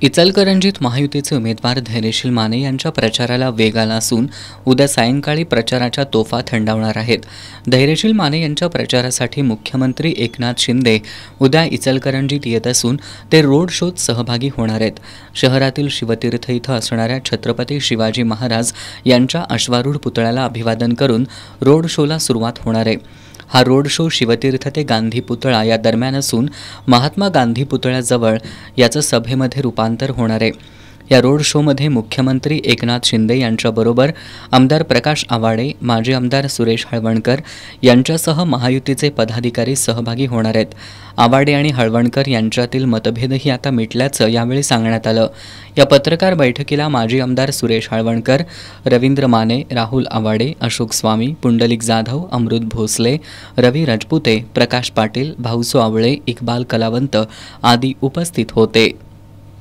इचलकरंजीत महायुतीचे उमेदवार धैर्यशील माने यांच्या प्रचाराला वेग आला असून उद्या सायंकाळी प्रचाराच्या तोफा थंडावणार आहेत. धैर्यशील माने यांच्या प्रचारासाठी मुख्यमंत्री एकनाथ शिंदे उद्या इचलकरंजीत येत असून ते रोड शोत सहभागी होणार आहेत. शहरातील शिवतीर्थ इथं असणाऱ्या छत्रपती शिवाजी महाराज यांच्या अश्वारूढ पुतळ्याला अभिवादन करून रोड शोला सुरुवात होणार आहे. हा रोड शो शिवतीर्थ ते गांधी पुतळा या दरम्यान असून महात्मा गांधी पुतळ्याजवळ याचं सभेमध्ये रूपांतर होणार आहे. या रोड शोमध्ये मुख्यमंत्री एकनाथ शिंदे यांच्याबरोबर आमदार प्रकाश आवाडे, माजी आमदार सुरेश हळवणकर यांच्यासह महायुतीचे पदाधिकारी सहभागी होणार आहेत. आवाडे आणि हळवणकर यांच्यातील मतभेदही आता मिटल्याचं यावेळी सांगण्यात आलं. या पत्रकार बैठकीला माजी आमदार सुरेश हळवणकर, रवींद्र माने, राहुल आवाडे, अशोक स्वामी, पुंडलिक जाधव, अमृत भोसले, रवी राजपुते, प्रकाश पाटील, भाऊसो आवळे, इक्बाल कलावंत आदी उपस्थित होते.